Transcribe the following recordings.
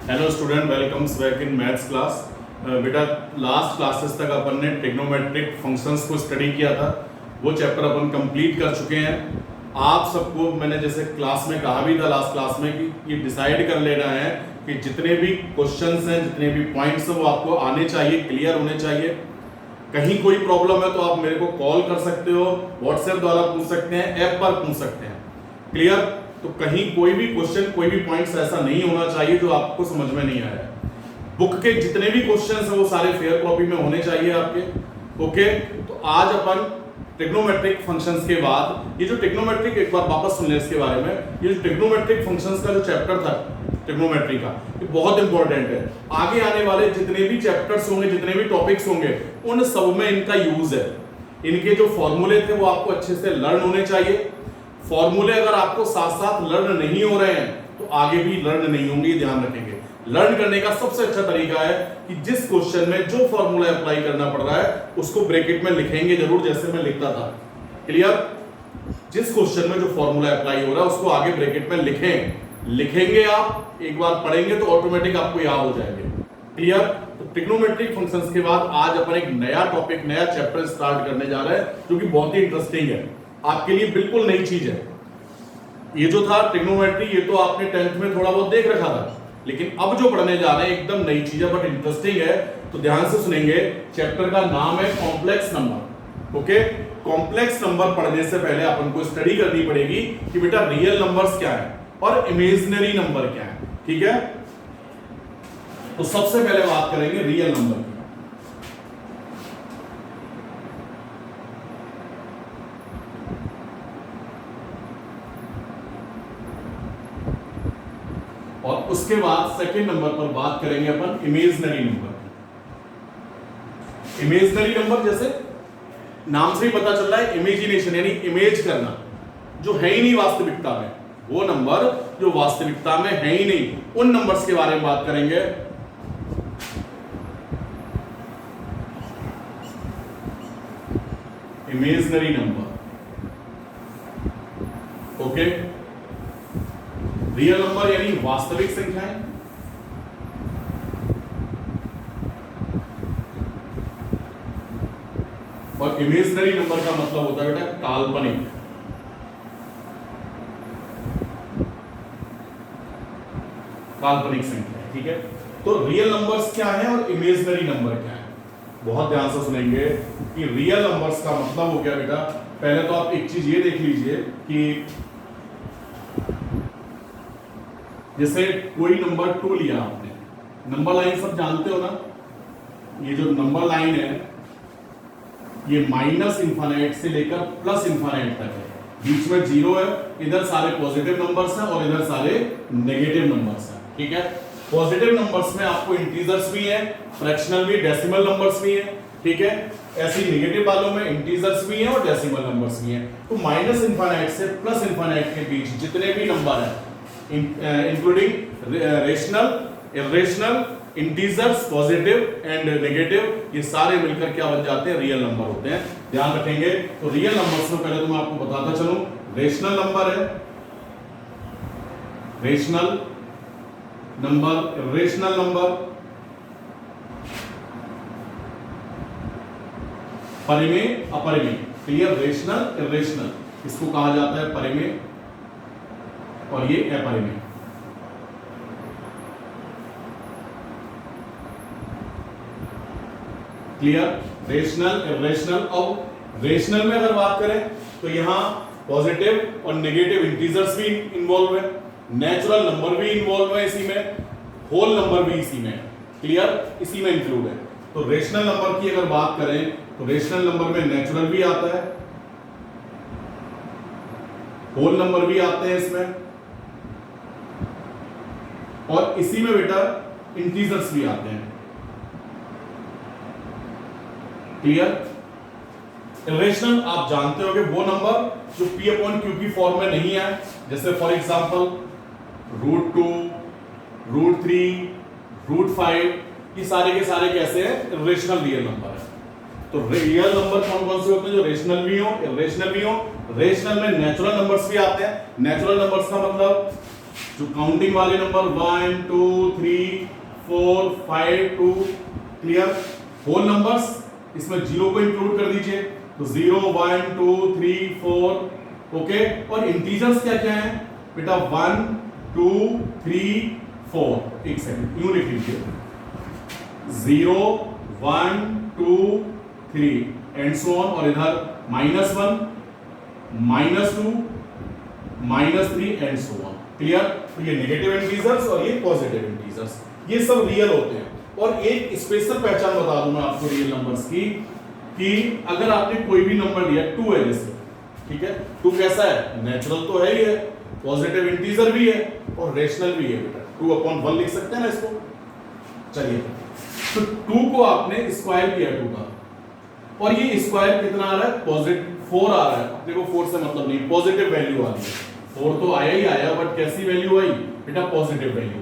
Hello student, welcomes back in maths class. बेटा last classes तक अपन ने ट्रिग्नोमेट्रिक फंक्शंस को स्टडी किया था, वो चैप्टर अपन कंप्लीट कर चुके हैं। आप सबको मैंने जैसे क्लास में कहा भी था लास्ट क्लास में कि ये डिसाइड कर लेना है कि जितने भी क्वेश्चंस हैं, जितने भी पॉइंट्स हैं वो आपको आने चाहिए, क्लियर होने चाहिए। कहीं कोई प्रॉब्लम है तो आप मेरे को कॉल कर सकते हो, व्हाट्सएप द्वारा पूछ सकते हैं, ऐप पर पूछ सकते हैं। क्लियर? तो कहीं कोई भी क्वेश्चन, कोई भी पॉइंट्स ऐसा नहीं होना चाहिए जो आपको समझ में नहीं आया। बुक के जितने भी क्वेश्चंस हैं वो सारे फेयर कॉपी में होने चाहिए आपके। ओके, तो आज अपन ट्रिग्नोमेट्रिक फंक्शंस के बाद, ये जो ट्रिग्नोमेट्रिक, एक बार वापस सुन ले इसके बारे में, ये जो ट्रिग्नोमेट्रिक फंक्शंस का जो चैप्टर था ट्रिग्नोमेट्री का, ये बहुत इंपॉर्टेंट है। आगे आने वाले जितने भी चैप्टर्स होंगे, जितने भी टॉपिक्स होंगे, उन सब में इनका यूज है। इनके जो फॉर्मूले थे वो आपको अच्छे से लर्न होने चाहिए। फॉर्मूले अगर आपको साथ साथ लर्न नहीं हो रहे हैं तो आगे भी लर्न नहीं होंगे, ध्यान रखेंगे। लर्न करने का सबसे अच्छा तरीका है कि जिस क्वेश्चन में जो फॉर्मूला अप्लाई करना पड़ रहा है उसको ब्रैकेट में लिखेंगे जरूर, जैसे मैं लिखता था। क्लियर? जिस क्वेश्चन में जो फॉर्मूला अप्लाई हो रहा है उसको आगे ब्रैकेट में लिखेंगे। आप एक बार पढ़ेंगे तो ऑटोमेटिक आपको याद हो जाएंगे। क्लियर? तो ट्रिग्नोमेट्रिक फंक्शंस के बाद आज अपन एक नया टॉपिक, नया चैप्टर स्टार्ट करने जा रहे हैं जो कि बहुत ही इंटरेस्टिंग है, आपके लिए बिल्कुल नई चीज है। ये जो था ट्रिग्नोमेट्री, ये तो आपने 10th में थोड़ा बहुत देख रखा था, लेकिन अब जो पढ़ने जा रहे हैं एकदम नई चीज है, बट इंटरेस्टिंग है। तो ध्यान से सुनेंगे। चैप्टर का नाम है complex number. Okay, complex number पढ़ने से पहले अपन को स्टडी करनी पड़ेगी कि बेटा रियल नंबर्स क्या है और इमेजिनरी नंबर क्या है। ठीक है, तो सबसे पहले बात करेंगे रियल नंबर की। और उसके बाद सेकंड नंबर पर बात करेंगे अपन इमेजिनरी नंबर। इमेजिनरी नंबर जैसे नाम से ही पता चल रहा है, इमेजिनेशन यानी इमेज करना, जो है ही नहीं वास्तविकता में, वो नंबर जो वास्तविकता में है ही नहीं, उन नंबर्स के बारे में बात करेंगे। Imaginary number. Okay, real number यानी वास्तविक संख्याएं, और इमेजिनरी नंबर का मतलब होता है बेटा काल्पनिक। काल्पनिक संख्या। ठीक है, तो रियल नंबर्स क्या है और इमेजिनरी नंबर क्या है, बहुत ध्यान से सुनेंगे कि रियल नंबर्स का मतलब हो गया बेटा। पहले तो आप एक चीज ये देख लीजिए कि जैसे कोई नंबर 2 लिया आपने, नंबर लाइन सब जानते हो ना, ये जो नंबर लाइन है ये माइनस इंफाइनाइट से लेकर प्लस इंफाइनाइट तक है, बीच में 0 है, इधर सारे पॉजिटिव नंबर्स हैं और इधर सारे नेगेटिव नंबर्स हैं। ठीक है, पॉजिटिव नंबर्स में आपको इंटीजर्स भी हैं, फ्रैक्शनल भी, डेसिमल नंबर्स भी हैं। ठीक है, ऐसी नेगेटिव वालों में इंटीजर्स भी हैं और डेसिमल नंबर्स भी हैं। तो माइनस इंफाइनाइट से प्लस इंफाइनाइट के बीच जितने भी नंबर हैं, including rational, irrational, integers, positive and negative, ये सारे मिलकर क्या बन जाते हैं? रियल नंबर होते हैं। ध्यान रखेंगे। तो रियल नंबर्स में पहले तो मैं आपको बताता चलूं, रेशनल नंबर है, रेशनल नंबर, इरेशनल नंबर, परिमेय, अपरिमेय। क्लियर? रेशनल, इरेशनल, इसको कहा जाता है परिमेय और ये अपरिमेय। क्लियर? Rational, irrational. और रेशनल में अगर बात करें तो यहां पॉजिटिव और नेगेटिव इंटीजर्स भी इन्वॉल्व है, नेचुरल नंबर भी इन्वॉल्व है इसी में, होल नंबर भी इसी में। क्लियर? इसी में इंक्लूड है। तो रेशनल नंबर की अगर बात करें तो रेशनल नंबर में नेचुरल भी आता है, होल नंबर भी आते हैं इसमें, और इसी में बेटा इंटीजर्स भी आते हैं। क्लियर? इरेशनल आप जानते होंगे वो नंबर जो P/Q की फॉर्म में नहीं है, जैसे फॉर एग्जांपल √2, √3, √5, ये सारे के सारे कैसे हैं? इरेशनल रियल नंबर है। तो रियल नंबर कौन कौन से होते हैं? जो रेशनल भी हो, इरेशनल भी हो। रेशनल में नेचुरल नंबर्स भी आते हैं। नेचुरल नंबर्स का मतलब जो काउंटिंग वाले नंबर 1 2 3 4 5 2 क्लियर, होल नंबर्स इसमें 0 को इंक्लूड कर दीजिए, तो 0 1 2 3 4 ओके। और इंटीजर्स क्या क्या है बेटा 1 2 3 4, एक सेकंड यूं लिख लीजिए 0 1 2 3 एंड सो ऑन, और इधर -1 -2 -3 एंड सो ऑन, क्लियर। तो ये नेगेटिव इंटीजर्स और ये पॉजिटिव इंटीजर्स, ये सब रियल होते हैं। और एक स्पेशल पहचान बता दूं मैं आपको रियल नंबर्स की, कि अगर आपने कोई भी नंबर लिया 2 है जैसे, ठीक है, 2 कैसा है, नेचुरल तो है ही है, पॉजिटिव इंटीजर भी है और रेशनल भी है बेटा, 2/1 लिख सकते हैं ना इसको। चलिए, तो 2 को आपने स्क्वायर किया 2 का, और ये स्क्वायर कितना आ रहा है, पॉजिटिव 4 आ रहा है। अपने को 4 से मतलब नहीं, पॉजिटिव वैल्यू आ रही है, 4 तो आया ही आया, बट कैसी वैल्यू आई बेटा, पॉजिटिव वैल्यू।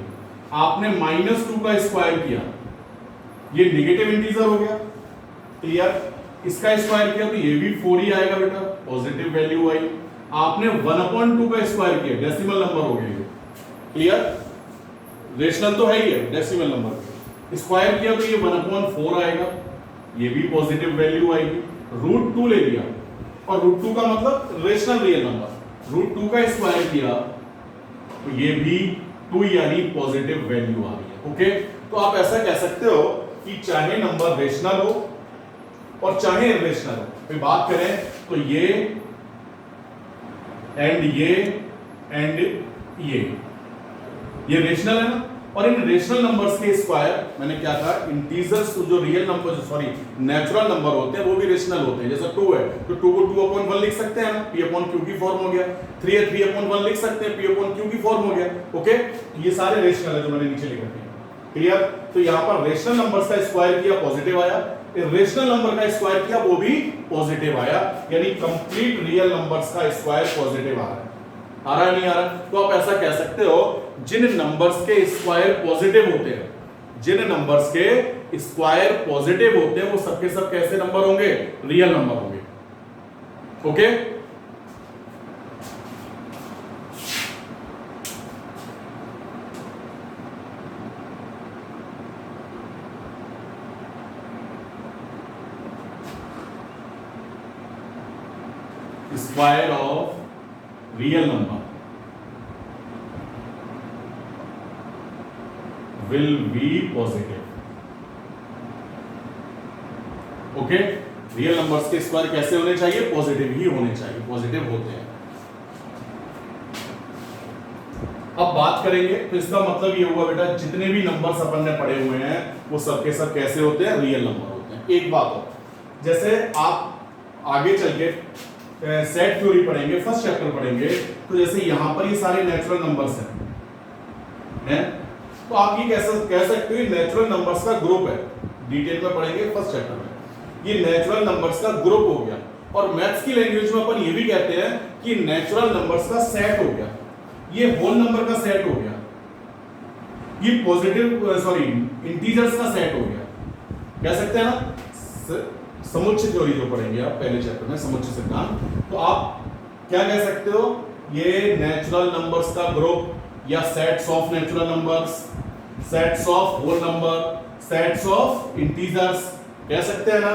आपने -2 का स्क्वायर किया, ये नेगेटिव इंटीजर हो गया, क्लियर। इसका स्क्वायर किया तो ये भी 4 ही आएगा बेटा, पॉजिटिव वैल्यू आई। आपने 1/2 का स्क्वायर किया, डेसिमल नंबर हो गया ये, क्लियर, रेशनल तो है ही है, डेसिमल नंबर स्क्वायर किया तो ये 1/4 आएगा, ये भी पॉजिटिव वैल्यू आएगी। √2 ले लिया, और √2 का मतलब रेशनल रियल नंबर, √2 का स्क्वायर किया तो ये भी 2 यानी पॉजिटिव वैल्यू आ रही है, ओके। तो आप ऐसा कह सकते हो कि चाहे नंबर रेशनल हो और चाहे इरेशनल हो, फिर बात करें तो ये एंड ये रेशनल है ना। और इन रेशनल नंबर्स के स्क्वायर, मैंने क्या कहा, इंटीजर्स जो real number, sorry natural number होते हैं वो भी रेशनल होते हैं। जैसे 2 है तो 2 को 2/1 लिख सकते हैं ना, p/q की फॉर्म हो गया। 3 है 3/1 लिख सकते हैं, p/q की फॉर्म हो गया, ओके। ये सारे रेशनल है जो मैंने नीचे लिख रखे हैं, क्लियर। तो यहां पर रेशनल नंबर्स का स्क्वायर किया, पॉजिटिव आया, इरेशनल नंबर का स्क्वायर किया, वो भी पॉजिटिव आया, यानी कंप्लीट रियल नंबर्स का स्क्वायर पॉजिटिव आ रहा है। आ रहा है नहीं आ रहा? तो आप ऐसा कह सकते हो, जिन नंबर्स के स्क्वायर पॉजिटिव होते हैं, जिन नंबर्स के स्क्वायर पॉजिटिव होते हैं, वो सबके सब कैसे नंबर होंगे, रियल नंबर होंगे, okay. Square of real number will be positive, okay. Real numbers के स्क्वायर कैसे होने चाहिए, पॉजिटिव ही होने चाहिए, पॉजिटिव होते हैं। अब बात करेंगे तो इसका मतलब ये हुआ बेटा, जितने भी नंबर्स अपन ने पढ़े हुए हैं वो सबके सब कैसे होते हैं, रियल नंबर होते हैं। एक बात और, जैसे आप आगे चल के सेट थ्योरी पढ़ेंगे, फर्स्ट चैप्टर पढ़ेंगे, तो जैसे यहां पर ये सारे नेचुरल नंबर्स हैं, तो आप ये कह सकते हो नेचुरल नंबर्स का ग्रुप है। डिटेल में पढ़ेंगे फर्स्ट चैप्टर में, ये नेचुरल नंबर्स का ग्रुप हो गया। और मैथ्स की लैंग्वेज में अपन ये भी कहते हैं कि नेचुरल नंबर्स का सेट हो गया, ये होल नंबर का सेट हो गया, ये पॉजिटिव सॉरी इंटीजर्स का सेट हो गया, कह सकते हैं ना। समुच्चय थ्योरी जो पढ़ेंगे आप पहले चैप्टर में, समुच्चय सिद्धांत, तो आप क्या कह सकते हो, ये नेचुरल नंबर्स का ग्रुप या sets of natural numbers, sets of whole number, sets of integers कह सकते हैं ना।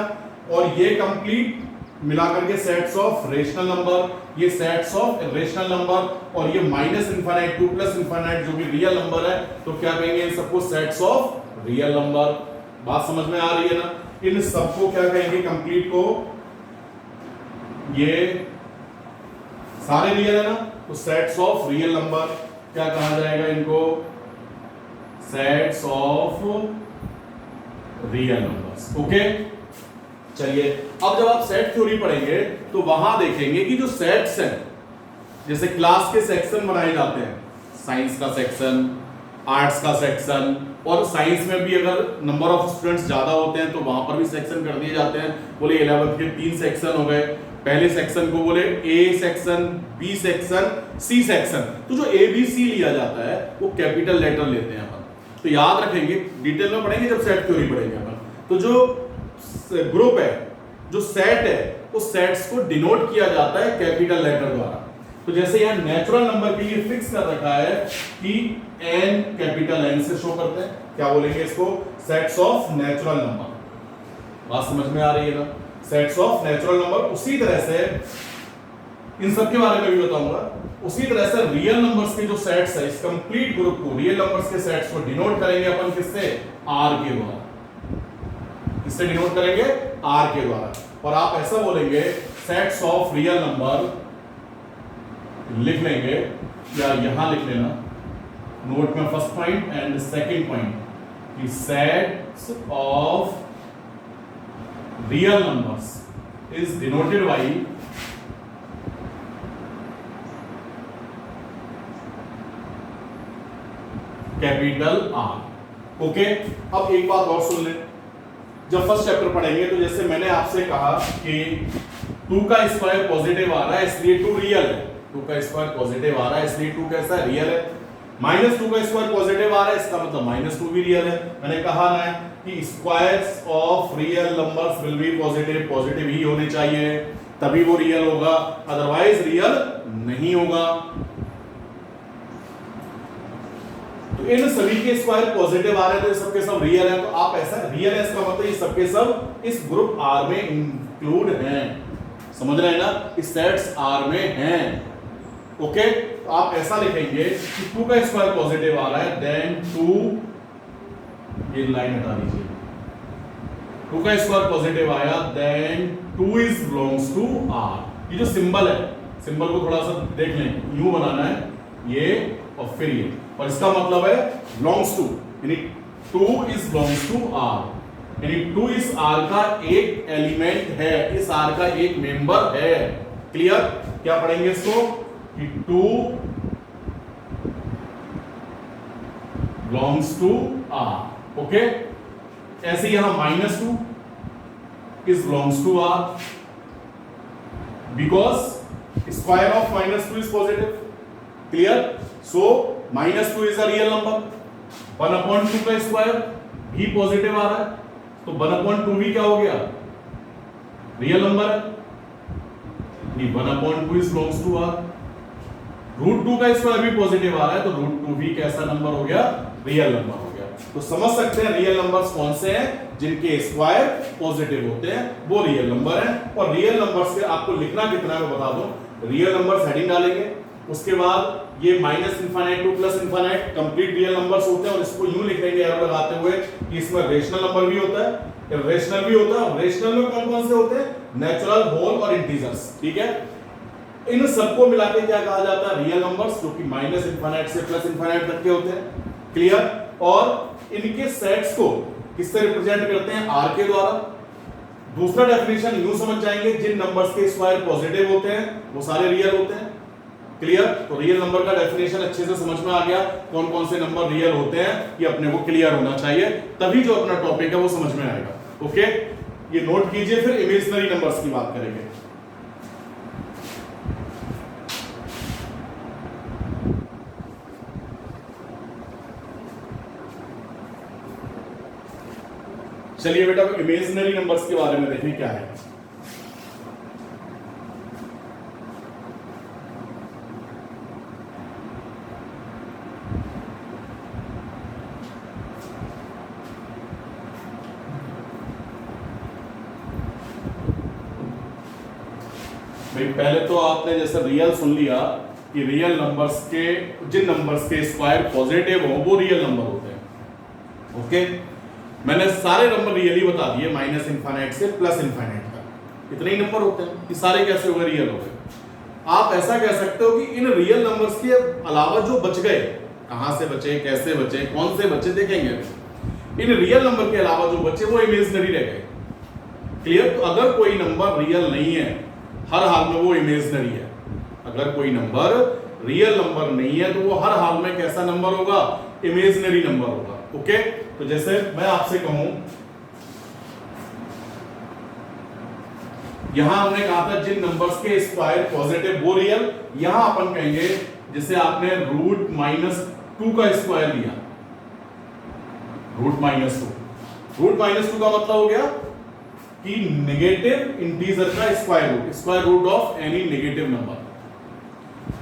और ये कंप्लीट मिलाकर के सेट्स ऑफ रेशनल नंबर, ये सेट्स ऑफ इरेशनल नंबर, और ये -∞ टू +∞ जो भी रियल नंबर है, तो क्या कहेंगे इन सबको, सेट्स ऑफ रियल नंबर। बात समझ में आ रही है ना। इन सबको क्या कहेंगे, कंप्लीट को, ये सारे रियल है ना, तो सेट्स ऑफ रियल नंबर क्या कहा जाएगा इनको, sets of real numbers, okay. चलिए, अब जब आप सेट थ्योरी पढ़ेंगे तो वहां देखेंगे कि जो सेट्स हैं, जैसे क्लास के सेक्शन बनाए जाते हैं, साइंस का सेक्शन, आर्ट्स का सेक्शन, और साइंस में भी अगर नंबर ऑफ स्टूडेंट्स ज्यादा होते हैं तो वहां पर भी सेक्शन कर दिए जाते हैं। बोले 11th के 3 सेक्शन हो गए, पहले सेक्शन को बोले A section, B section, C section. तो जो ए बी सी लिया जाता है वो कैपिटल लेटर लेते हैं अपन, तो याद रखेंगे, डिटेल में पढ़ेंगे जब सेट थ्योरी पढ़ेंगे अपन। तो जो ग्रुप है, जो सेट है, उस सेट्स को डिनोट किया जाता है कैपिटल लेटर द्वारा। तो जैसे यहाँ नेचुरल नंबर के लिए फिक्स कर रखा है कि n कैपिटल N से शो करते हैं, क्या बोलेंगे इसको, सेट्स ऑफ नेचुरल नंबर। बात समझ में आ रही है ना, सेट्स ऑफ नेचुरल नंबर। उसी तरह से इन सब के बारे में भी बताऊंगा। उसी तरह से रियल नंबर्स के जो सेट्स है, इस कंप्लीट ग्रुप को, रियल नंबर्स के सेट्स को डिनोट करेंगे अपन किससे, r के द्वारा। किससे डिनोट करेंगे, r के द्वारा। और आप ऐसा बोलेंगे सेट्स ऑफ रियल नंबर लिख लेंगे, या यहां लिख लेना नोट में first point and second point कि sets of real numbers is denoted by capital R। Okay, अब एक बात और सुन लें, जब फर्स्ट चैप्टर पढ़ेंगे तो जैसे मैंने आपसे कहा कि 2 का स्क्वायर पॉजिटिव आ रहा है इसलिए 2 रियल है, 2 का स्क्वायर पॉजिटिव आ रहा है इसलिए 2 कैसा है, रियल है। -2 का स्क्वायर पॉजिटिव आ रहा है, इसका मतलब -2 भी रियल है। मैंने कहा ना कि squares of real numbers will be positive, positive ही होने चाहिए तभी वो रियल होगा, अदरवाइज रियल नहीं होगा। तो इन सभी के स्क्वायर पॉजिटिव आ रहे थे, सबके सब रियल है, तो आप ऐसा रियल है इसका मतलब ये सबके सब इस ग्रुप R में इंक्लूड हैं, समझ रहे हैं ना, इस सेट्स R में हैं। ओके, तो आप ऐसा लिखेंगे कि 2 का स्क्वायर पॉजिटिव आ रहा है, देन 2, ये लाइन हटा दीजिए, 2 का स्क्वायर पॉजिटिव आया, then 2 is belongs to R। ये जो सिंबल है, सिंबल को थोड़ा सा देख लें, यूं बनाना है ये और फिर ये, और इसका मतलब है बिलोंग्स टू, यानी 2 इज बिलोंग्स टू R, यानी 2 इस R का एक एलिमेंट है, इस R का एक मेंबर है। क्लियर, क्या पढ़ेंगे इसको कि 2 बिलोंग्स टू R। ओके, ऐसे यहां -2 is belongs to R because square of -2 is positive. Clear, so -2 is a real number, 1/2 का स्क्वायर भी पॉजिटिव आ रहा है, तो 1/2 भी क्या हो गया, रियल नंबर है, 1/2 इज बिलोंग्स टू R। √2 का स्क्वायर भी पॉजिटिव आ रहा है, तो √2 भी कैसा नंबर हो गया, रियल नंबर हो गया। तो समझ सकते हैं रियल नंबर्स कौन से हैं, जिनके स्क्वायर पॉजिटिव होते हैं वो रियल नंबर हैं। और रियल नंबर्स के आपको लिखना कितना है मैं बता दूं, रियल नंबर्स हेडिंग डालेंगे, उसके बाद ये -∞ टू +∞ कंप्लीट रियल नंबर्स होते हैं, और इसको यूं लिख लेंगे एरो लगाते हुए कि इसमें रेशनल नंबर भी होता है, इरेशनल भी होता है। रेशनल में कौन कौन से होते हैं, नेचुरल, होल और इंटीजर्स। ठीक है, इन सबको मिला के क्या कहा जाता है, रियल नंबर्स, जो कि -∞ से +∞ तक के होते हैं। क्लियर, और इनके सेट्स को किससे रिप्रेजेंट करते हैं, R के द्वारा। दूसरा डेफिनेशन यूं समझ जाएंगे, जिन नंबर्स के स्क्वायर पॉजिटिव होते हैं वो सारे रियल होते हैं। क्लियर, तो रियल नंबर का डेफिनेशन अच्छे से समझ में आ गया, कौन कौन से नंबर रियल होते हैं ये अपने को क्लियर होना चाहिए, तभी जो अपना टॉपिक है वो समझ में आएगा। ओके, ये नोट कीजिए, फिर इमेजिनरी नंबर्स की बात करेंगे। चलिए बेटा, इमेजिनरी नंबर्स के बारे में देखें क्या है। भाई पहले तो आपने जैसे रियल सुन लिया कि रियल नंबर्स के, जिन नंबर्स के स्क्वायर पॉजिटिव हो वो रियल नंबर होते हैं। ओके, मैंने सारे नंबर रियली बता दिए, -∞ से +∞ तक इतने ही नंबर होते हैं, ये सारे कैसे हो गए, रियल हो गए। आप ऐसा कह सकते हो कि इन रियल नंबर्स के अलावा जो बच गए, कहां से बचे, कैसे बचे, कौन से बचे, देखेंगे। इन रियल नंबर के अलावा जो बचे वो इमेजिनरी रह गए। क्लियर, तो अगर कोई नंबर रियल नहीं है, हर हाल में वो इमेजिनरी है। अगर कोई नंबर रियल नंबर नहीं है तो वो हर हाल में कैसा नंबर होगा, इमेजिनरी नंबर होगा। ओके, तो जैसे मैं आपसे कहूं, यहां हमने कहा था जिन नंबर्स के स्क्वायर पॉजिटिव वो रियल, यहां अपन कहेंगे जैसे आपने √-2 का स्क्वायर लिया, √-2 का मतलब हो गया कि नेगेटिव इंटीजर का square root of any negative number.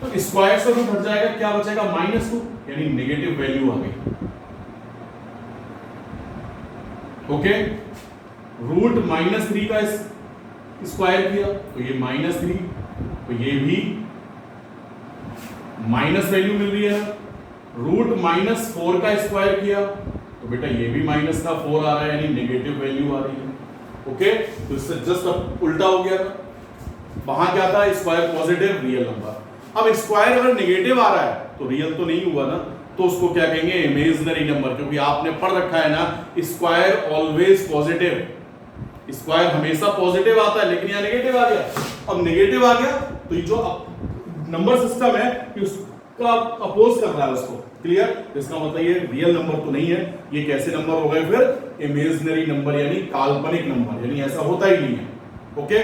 तो स्क्वायर से रूट हट जाएगा, क्या बचेगा -2, यानी नेगेटिव वैल्यू आ गई। ओके, रूट -3 का स्क्वायर किया तो ये -3, तो ये भी माइनस वैल्यू मिल रही है। रूट -4 का स्क्वायर किया तो बेटा ये भी माइनस का 4 आ रहा है, यानी नेगेटिव वैल्यू आ रही है। ओके, तो इससे जस्ट अब उल्टा हो गया था, वहां क्या था स्क्वायर पॉजिटिव रियल नंबर। अब स्क्वायर अगर नेगेटिव आ रहा है तो रियल तो नहीं हुआ ना, तो उसको क्या कहेंगे इमेजिनरी नंबर, क्योंकि आपने पढ़ रखा है ना स्क्वायर ऑलवेज पॉजिटिव, स्क्वायर हमेशा पॉजिटिव आता है, लेकिन यहां नेगेटिव आ गया। अब नेगेटिव आ गया तो ये जो नंबर सिस्टम है उसका अपोज कर रहा है उसको, क्लियर। इसका मतलब ये रियल नंबर तो नहीं है, ये कैसे नंबर हो गए फिर इमेजिनरी नंबर, यानी काल्पनिक नंबर, यानी ऐसा होता ही नहीं है। ओके,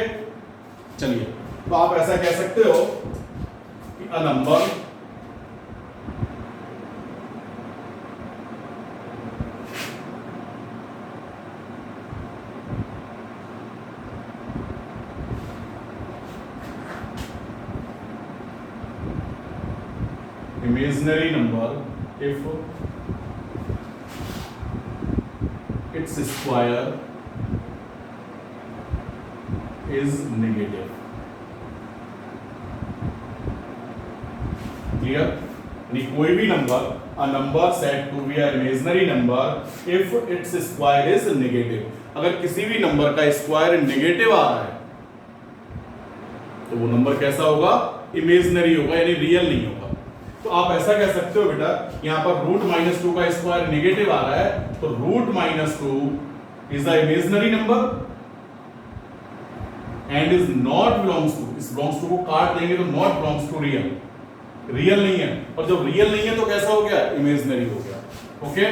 चलिए, तो आप ऐसा कह सकते हो कि a number imaginary number if its square is negative, clear। यानी कोई भी number, a number said to be an imaginary number if its square is negative, अगर किसी भी नंबर का स्क्वायर नेगेटिव आ रहा है तो वो नंबर कैसा होगा इमेजिनरी होगा, यानी रियल नहीं होगा। तो आप ऐसा कह सकते हो बेटा, यहां पर रूट -2 का स्क्वायर नेगेटिव आ रहा है तो root -2 is the imaginary number and is not belongs to, इस बिलोंग्स टू को काट देंगे तो not belongs to real, real नहीं है। और जब रियल नहीं है तो कैसा हो गया इमेजिनरी हो गया। ओके,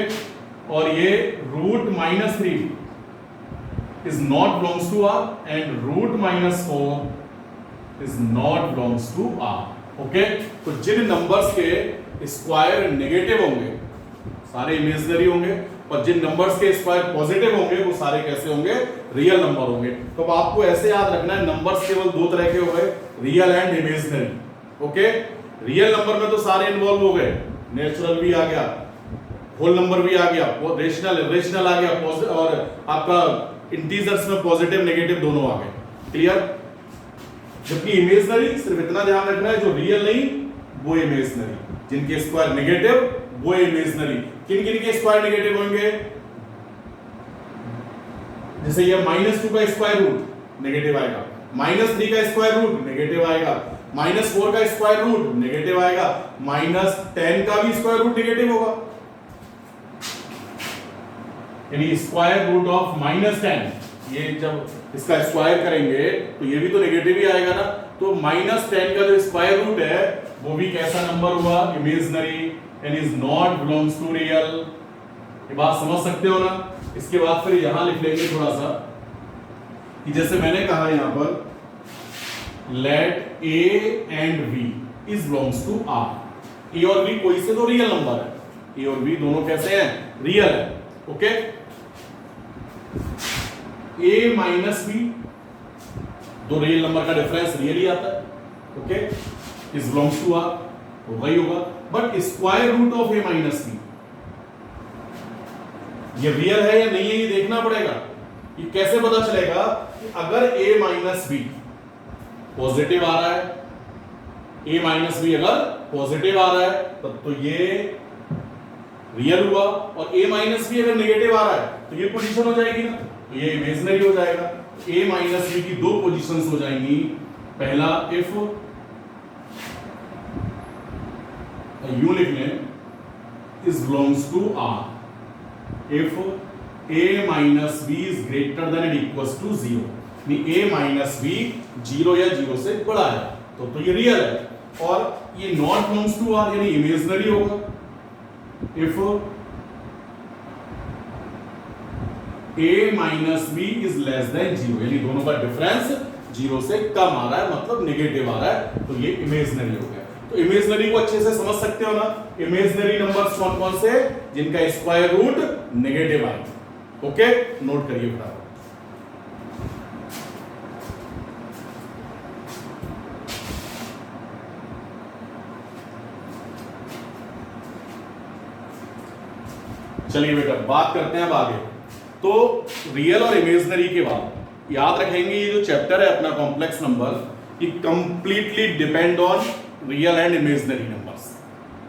और ये root -3 is not belongs to R and root -4 is not belongs to R. Okay, तो जिन नंबर्स के स्क्वायर नेगेटिव होंगे सारे इमेजिनरी होंगे, और जिन नंबर्स के स्क्वायर पॉजिटिव होंगे वो सारे कैसे होंगे रियल नंबर होंगे। तो आपको ऐसे याद रखना है, नंबर्स केवल दो तरह के हो गए, real and imaginary. Okay, real number में तो सारे इन्वॉल्व हो गए, नेचुरल भी आ गया, होल नंबर भी आ गया, रेशनल इरेशनल आ गया, और आपका इंटीजर्स में पॉजिटिव नेगेटिव दोनों आ गए, क्लियर। जबकि इमेजिनरी सिर्फ इतना ध्यान रखना है, जो रियल नहीं वो इमेजिनरी, जिनके स्क्वायर नेगेटिव वो इमेजिनरी। किन किन के स्क्वायर नेगेटिव होंगे, जैसे ये -2 का स्क्वायर रूट नेगेटिव आएगा, -3 का स्क्वायर रूट नेगेटिव आएगा, -4 का स्क्वायर रूट नेगेटिव आएगा, -10 का भी स्क्वायर रूट नेगेटिव होगा, यानी स्क्वायर रूट ऑफ -10, ये जब इसका स्क्वायर करेंगे तो ये भी तो नेगेटिव ही आएगा ना। तो -10 का जो स्क्वायर रूट है वो भी कैसा नंबर हुआ imaginary, and is not belongs to real. ये बात समझ सकते हो ना। इसके बाद फिर यहां लिख लेंगे थोड़ा सा कि जैसे मैंने कहा यहां पर let a and b is belongs to R, a और बी कोई से तो रियल नंबर है, ए और बी दोनों कैसे हैं रियल है। ओके, a माइनस बी, दो रियल नंबर का डिफरेंस रियल ही आता है। Okay, is belongs to R होगा ही होगा, but square root of a minus B ये रियल है या नहीं है ये देखना पड़ेगा। ये कैसे पता चलेगा कि अगर a माइनस बी पॉजिटिव आ रहा है, a माइनस बी अगर पॉजिटिव आ रहा है तब तो ये रियल हुआ, और a माइनस बी अगर नेगेटिव आ रहा है तो ये पोजीशन हो जाएगी ना, तो ये इमेजिनरी हो जाएगा। a माइनस बी की दो पोजीशंस हो जाएंगी, पहला इफ यू लिख लें is belongs to R, if a minus B is greater than and equals to 0, यानी a माइनस बी 0 या 0 से बड़ा है तो ये रियल है, और ये नॉट बिलोंग्स टू आर यानी इमेजिनरी होगा। If a minus B is less than 0, यानी दोनों का डिफरेंस 0 से कम आ रहा है, मतलब नेगेटिव आ रहा है, तो ये इमेजिनरी हो गया। तो इमेजिनरी को अच्छे से समझ सकते हो ना। इमेजिनरी नंबर्स कौन कौन से, जिनका स्क्वायर रूट नेगेटिव आए। ओके, नोट करिए फटाफट। चलिए बेटा बात करते हैं अब आगे। तो रियल और इमेजनरी के बाद याद रखेंगे ये जो चैप्टर है अपना कॉम्प्लेक्स नंबर, ये completely depend on real and imaginary numbers.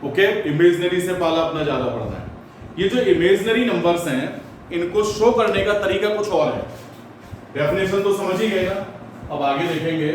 Okay, imaginary से पहला अपना ज्यादा पढ़ना है। ये जो इमेजनरी नंबर्स हैं इनको शो करने का तरीका कुछ और है। डेफिनेशन तो समझ ही गए ना, अब आगे देखेंगे।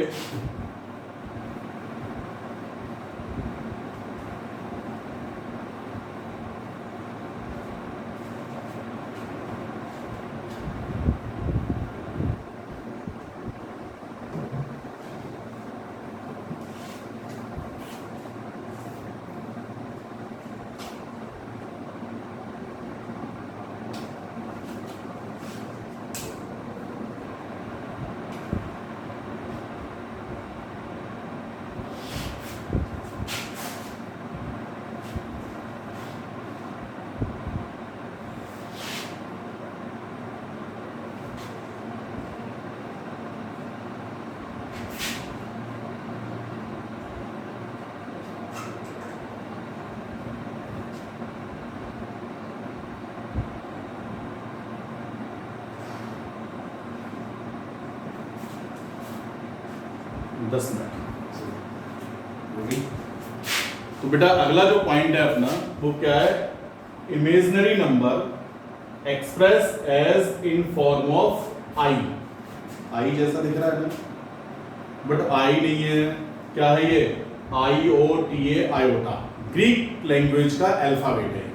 तो बेटा अगला जो पॉइंट है अपना वो क्या है, imaginary number express as in form of i. I जैसा दिख रहा है ना, बट आई नहीं है, क्या है ये, IOTA आयोटा, ग्रीक लैंग्वेज का अल्फाबेट है।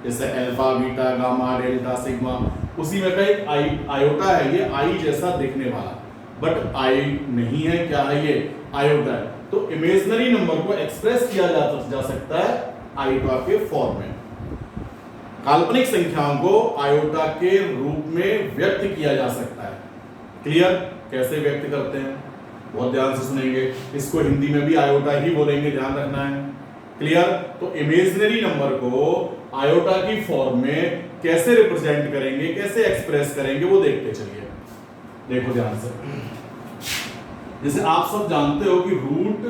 जैसे alpha, beta, gamma, delta, sigma, उसी में का एक आयोटा है, ये आई जैसा दिखने वाला, बट आई नहीं है, क्या है ये, आयोटा है। तो इमेजनरी नंबर को एक्सप्रेस किया जा सकता है आयोटा के फॉर्म में। काल्पनिक संख्याओं को आयोटा के रूप में व्यक्त किया जा सकता है। क्लियर? कैसे व्यक्त करते हैं बहुत ध्यान से सुनेंगे, इसको हिंदी में भी आयोटा ही बोलेंगे, ध्यान रखना है। क्लियर? तो इमेजनरी नंबर को आयोटा की फॉर्म में कैसे रिप्रेजेंट करेंगे, कैसे एक्सप्रेस करेंगे, वो देखते चलिए। देखो ध्यान से, जैसे आप सब जानते हो कि रूट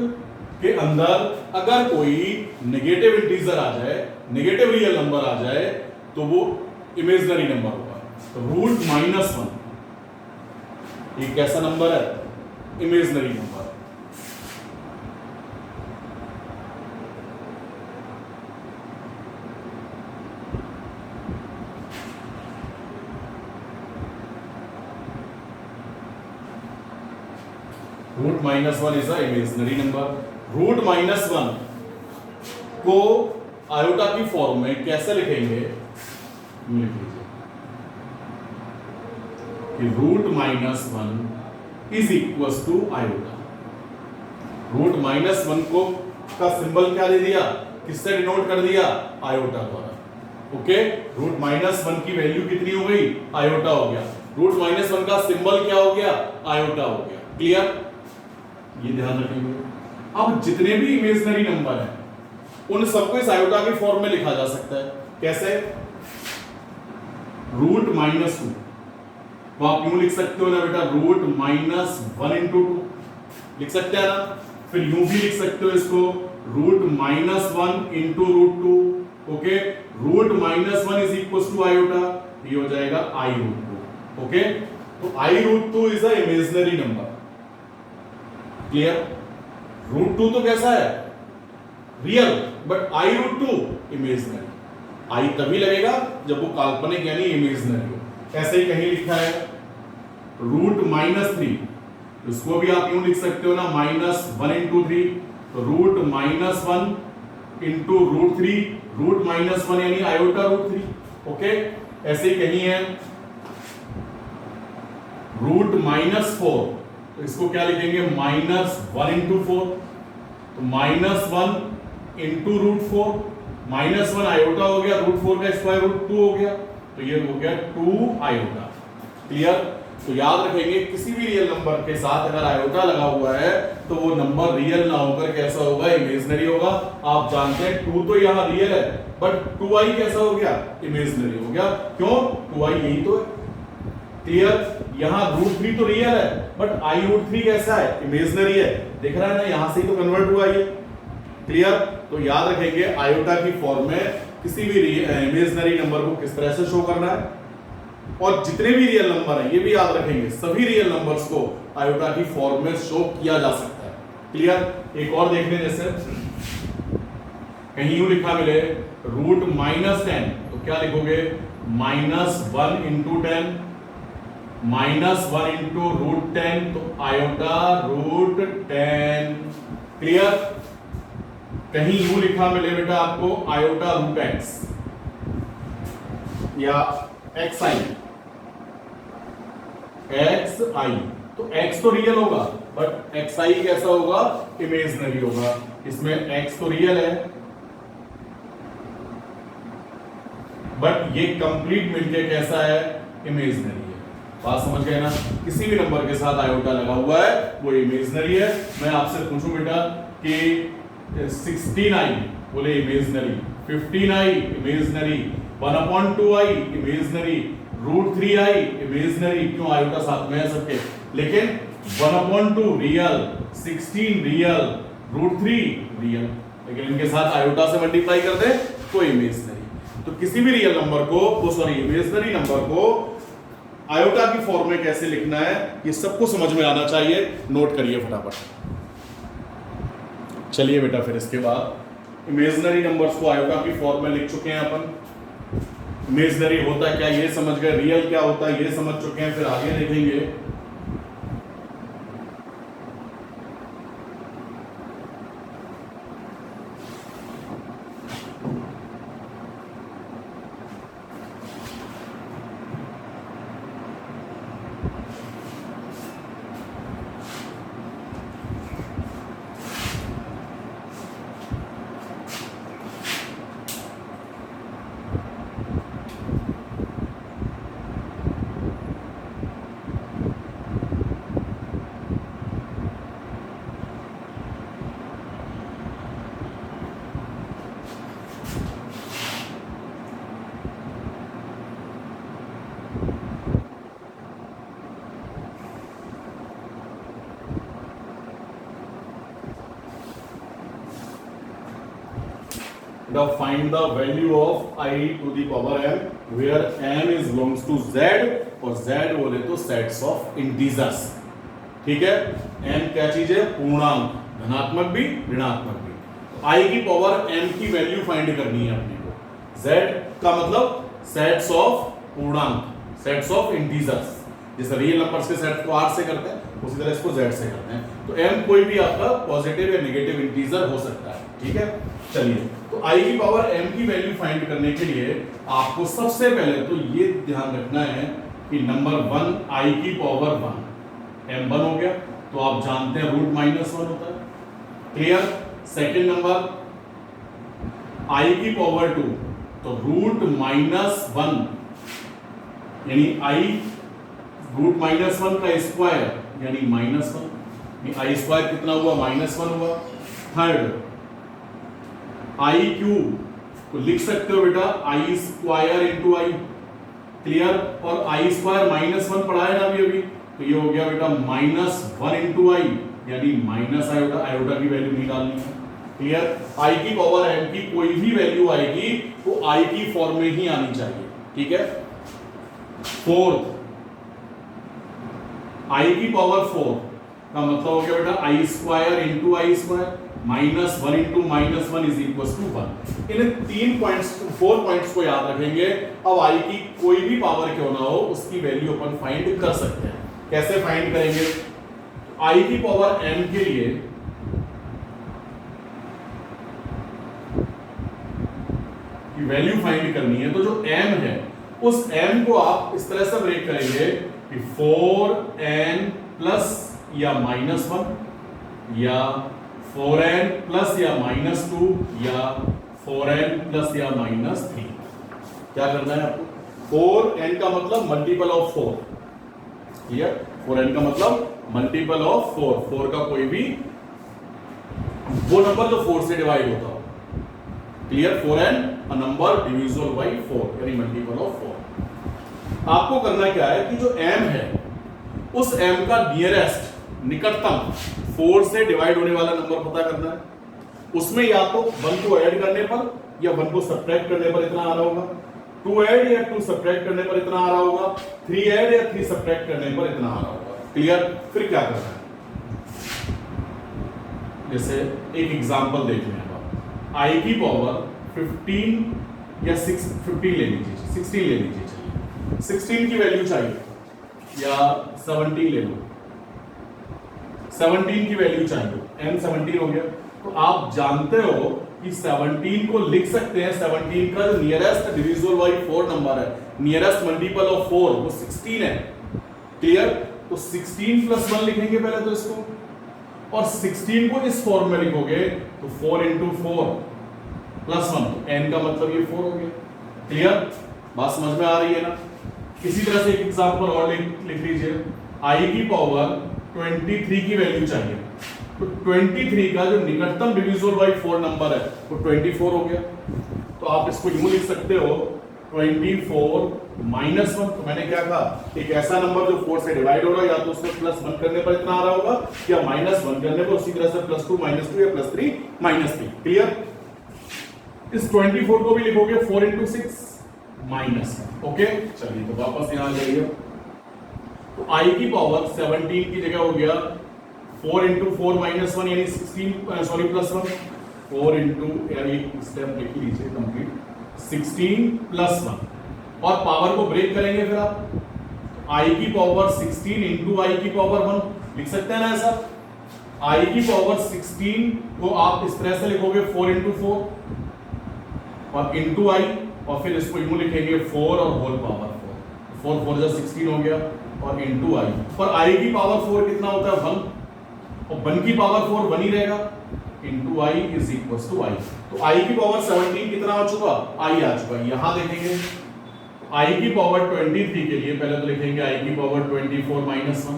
के अंदर अगर कोई नेगेटिव इंटीजर आ जाए, नेगेटिव रियल नंबर आ जाए, तो वो इमेजनरी नंबर होगा। तो रूट -1 ये कैसा नंबर है, imaginary number. Root -1 is a imaginary number. Root -1 को आयोटा की फॉर्म में कैसे लिखेंगे, लिख लीजिए कि root -1 is equals to iota. Root -1 को का सिंबल क्या दे दिया, किससे डिनोट कर दिया, आयोटा द्वारा। ओके, रूट -1 की वैल्यू कितनी हो गई, आयोटा हो गया। रूट -1 का सिंबल क्या हो गया, आयोटा हो गया। क्लियर? ये ध्यान रखेंगे। अब जितने भी इमेजनरी नंबर हैं उन सबको इस आयोटा की फॉर्म में लिखा जा सकता है। कैसे? रूट -2 तो आप यूं लिख सकते हो ना बेटा, रूट -1 × 2 लिख सकते हैं ना। फिर यूं भी लिख सकते हो इसको, root -1 × √2। Okay, root -1 is equal to iota, ये हो जाएगा I√2। ओके, तो I√2 is a imaginary number. Clear? √2 तो कैसा है, रियल, बट I√2 इमेजनरी। आई तभी लगेगा जब वो काल्पनिक यानी इमेजनरी हो। ऐसे ही कहीं लिखा है रूट -3, इसको भी आप यूं लिख सकते हो ना, -1 × 3, तो रूट -1 × √3, रूट -1 यानी आयोटा √3। ओके, ऐसे ही कहीं है रूट -4, तो इसको क्या लिखेंगे, -1 × 4, तो -1 × √4, -1 आयोटा हो गया, √4 का स्क्वायर √2 हो गया, तो ये हो गया 2 आयोटा। क्लियर? तो याद रखेंगे किसी भी रियल नंबर के साथ अगर आयोटा लगा हुआ है तो वो नंबर रियल ना होकर कैसा होगा, इमेजनरी होगा। आप जानते हैं 2 तो यहाँ रियल है, बट 2i कैसा हो गया, इमेजनरी हो गया। क्यों? 2i यही तो है। क्लियर? यहाँ √3 तो रियल है, बट I√3 कैसा है, इमेजनरी है। दिख रहा है ना, यहां से ही तो कन्वर्ट हुआ ये। क्लियर? तो याद रखेंगे आयोटा की फॉर्म में किसी भी इमेजिनरी नंबर को किस तरह से शो करना है, और जितने भी रियल नंबर हैं ये भी याद रखेंगे, सभी रियल नंबर्स को आयोटा की फॉर्म में शो किया जा सकता है। क्लियर? एक और देख लें, जैसे कहीं यूं लिखा मिले रूट -10, तो क्या लिखोगे? -1 इंटू 10, -1 इंटू √10, तो आयोटा √10। क्लियर? कहीं यूं लिखा मिले बेटा आपको आयोटा √x या xi, तो x तो रियल होगा बट xi कैसा होगा? इमेजिनरी होगा। इसमें x तो रियल है बट ये कंप्लीट मिलके कैसा है? इमेजिनरी है। बात समझ गए ना? किसी भी नंबर के साथ आयोटा लगा हुआ है वो इमेजिनरी है। मैं आपसे पूछूं बेटा कि 16i बोले imaginary, 15i imaginary, 1/2i imaginary, √3i imaginary, क्यों? आयोटा साथ में है सबके। लेकिन 1/2 रियल, 16 रियल, √3 रियल, लेकिन इनके साथ आयोटा से मल्टीप्लाई कर दे तो इमेजिनरी। तो किसी भी रियल नंबर को, इमेजिनरी नंबर को आयोटा की फॉर्म में कैसे लिखना है ये सबको समझ में आना चाहिए। नोट करिए फटाफट। चलिए बेटा, फिर इसके बाद इमेजिनरी नंबर्स को आयोटा की फॉर्म में लिख चुके हैं अपन। इमेजिनरी होता है क्या ये समझ गए, रियल क्या होता है ये समझ चुके हैं, फिर आगे देखेंगे। Now find the value of I to the power m where m is belongs to z और z बोले तो sets of integers। ठीक है? m क्या चीज है? पूर्णांक, धनात्मक भी ऋणात्मक भी। I की पावर m की वैल्यू फाइंड करनी है अपने को। z का मतलब सेट्स ऑफ पूर्णांक, सेट्स ऑफ इंटीजर्स। जैसे रियल नंबर्स के सेट को r से करते हैं उसी तरह इसको z से करते हैं। तो m कोई भी आपका पॉजिटिव या नेगेटिव इंटीजर हो सकता है। ठीक है? चलिए, तो i की पावर m की वैल्यू फाइंड करने के लिए आपको सबसे पहले तो ये ध्यान रखना है कि नंबर 1 i की पावर 1 m 1 हो गया, तो आप जानते हैं √-1 होता है। क्लियर? सेकंड नंबर i की पावर 2, तो √-1 यानी i √-1 का स्क्वायर यानी -1, i स्क्वायर कितना हुआ? -1 हुआ। थर्ड i क्यूब को लिख सकते हो बेटा i square into i। Clear? और i स्क्वायर -1 पढ़ा है ना अभी, तो ये हो गया बेटा -1 इंटू i यानी माइनस आयोटा, आयोटा की वैल्यू नहीं डालनी है। क्लियर? i की पावर m की कोई भी वैल्यू आएगी तो i की फॉर्म में ही आनी चाहिए। ठीक है? फोर्थ i की पावर 4 का मतलब हो गया बेटा i square into i square, -1 into -1 is equal to 1। इन 4 पॉइंट्स को याद रखेंगे। अब i की कोई भी पावर क्यों ना हो उसकी वैल्यू अपन फाइंड कर सकते हैं। कैसे फाइंड करेंगे? i की पावर m के लिए की वैल्यू फाइंड करनी है, तो जो m है उस m को आप इस तरह से ब्रेक करेंगे कि 4n प्लस या -1 या 4n प्लस या -2 या 4n प्लस या -3। क्या करना है आपको? 4n का मतलब मल्टीपल ऑफ 4। क्लियर? 4n का मतलब मल्टीपल ऑफ 4। 4 का कोई भी वो नंबर जो 4 से डिवाइड होता हो। Clear? 4n a number divisible by 4 यानी मल्टीपल ऑफ 4। आपको करना क्या है कि जो m है उस m का नियरेस्ट, निकटतम 4 से डिवाइड होने वाला नंबर पता करना है। उसमें या तो 1 को ऐड करने पर या 1 को सब्ट्रैक्ट करने पर इतना आ रहा होगा, 2 ऐड या 2 सब्ट्रैक्ट करने पर इतना आ रहा होगा, 3 ऐड या 3 सब्ट्रैक्ट करने पर इतना आ रहा होगा। क्लियर? फिर क्या करना है, जैसे एक एग्जांपल देख लें आप, i की पावर 15 या 15 ले लीजिए, 16 ले लीजिए, चलिए 16 की वैल्यू चाहिए या 17 ले लो, 17 की वैल्यू चाहिए, n 17 हो गया। तो आप जानते हो कि 17 को लिख सकते हैं, 17 का जो नियरेस्ट डिविजिबल बाय 4 नंबर है, नियरेस्ट मल्टीपल ऑफ 4 वो 16 है। क्लियर? तो 16 प्लस 1 लिखेंगे पहले तो इसको, और 16 को इस फॉर्म में लिखोगे तो 4 इंटू 4 प्लस 1, तो n का मतलब ये 4 हो गया। क्लियर? बात समझ में आ रही है ना? इसी तरह से एक एग्जांपल और लिख लीजिए, i की पावर 23 की वैल्यू चाहिए, तो 23 का जो निकटतम डिविजिबल बाय 4 नंबर है वो 24 हो गया। तो आप इसको यूं लिख सकते हो 24 माइनस 1। तो मैंने क्या कहा, एक ऐसा नंबर जो 4 से डिवाइड हो रहा है, या तो उसमें प्लस 1 करने पर इतना आ रहा होगा या माइनस 1 करने पर, उसी तरह से प्लस 2 माइनस 2 या प्लस 3 माइनस 3। क्लियर? इस 24 को भी लिखोगे 4 इंटू 6 माइनस। ओके, चलिए तो वापस यहां आ जाइए। तो i की पावर 17 की जगह हो गया 4 इंटू 4 माइनस 1 यानी 16, सॉरी प्लस 1, 4 इंटू, यानी स्टेप लिख लीजिए कंप्लीट, 16 प्लस 1, और पावर को ब्रेक करेंगे फिर आप, i की पावर 16 इंटू i की पावर 1 लिख सकते हैं ना ऐसा। i की पावर 16 को आप इस तरह से लिखोगे 4 इंटू 4 और इंटू i, और फिर इसको यूं लिखेंगे 4 और होल पावर 4, 4 4 16 हो गया, और इंटू i, और i की पावर 4 कितना होता है 1, और 1 की पावर 4 1 ही रहेगा, into i is equal to i। तो i की पावर 17 कितना आ चुका, i आ चुका। यहां देखेंगे i की पावर 23 के लिए पहले तो लिखेंगे i की पावर 24 माइनस 1,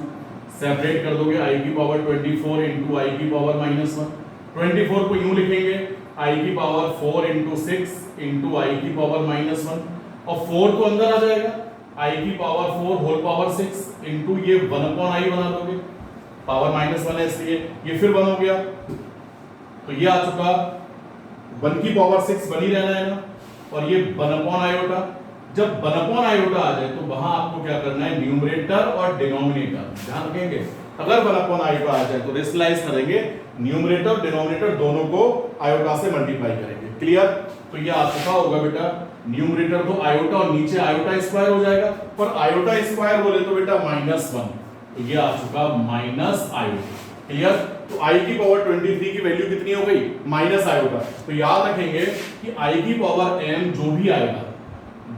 सेपरेट कर दोगे i की पावर 24 इंटू i की पावर माइनस 1, 24 को यूं लिखेंगे i की पावर 4 इंटू 6 इंटू i की पावर माइनस 1, और 4 तो अंदर आ जाएगा, i की पावर 4 होल पावर 6 इंटू ये 1 अपॉन i बना दोगे, पावर माइनस 1 है इसलिए ये फिर 1 हो गया। तो ये आ चुका 1 की पावर 6 बनी रहना है ना, और ये 1 अपॉन आयोटा। जब 1 अपॉन आयोटा आ जाए तो वहां आपको क्या करना है, न्यूमरेटर और डिनोमिनेटर ध्यान रखेंगे। अगर 1 अपॉन आयोटा आ जाए तो रेशनलाइज करेंगे, न्यूमरेटर और डिनोमिनेटर दोनों को आयोटा से मल्टीप्लाई करेंगे। क्लियर? तो ये आ चुका होगा बेटा, न्यूमरेटर तो आयोटा और नीचे आयोटा स्क्वायर हो जाएगा, पर आयोटा स्क्वायर बोले तो बेटा -1, तो ये आ चुका माइनस आयोटा। क्लियर? तो i की पावर 23 की वैल्यू कितनी हो गई, माइनस आयोटा। तो याद रखेंगे कि i की पावर m जो भी आएगा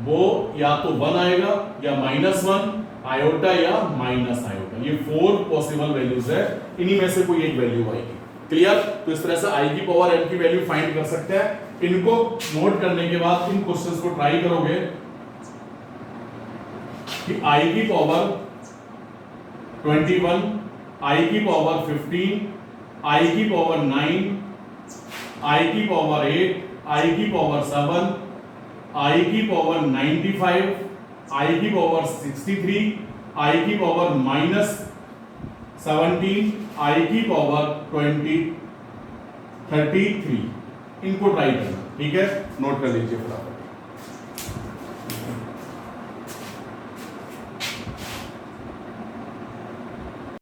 वो या तो 1 आएगा या -1 आयोटा या माइनस आयोटा, ये 4 पॉसिबल वैल्यूज है, इन्हीं में से कोई एक वैल्यू आएगी। क्लियर? तो इस तरह से i की पावर m की वैल्यू फाइंड कर सकते हैं। इनको नोट करने के बाद इन क्वेश्चंस को ट्राई करोगे कि i की पावर 21, i की पावर 15, i की पावर 9, i की पावर 8, i की पावर 7, i की पावर 95, i की पावर 63, i की पावर -17, i की पावर 33, इनको ट्राई करना। ठीक है, नोट कर लीजिए फटाफट।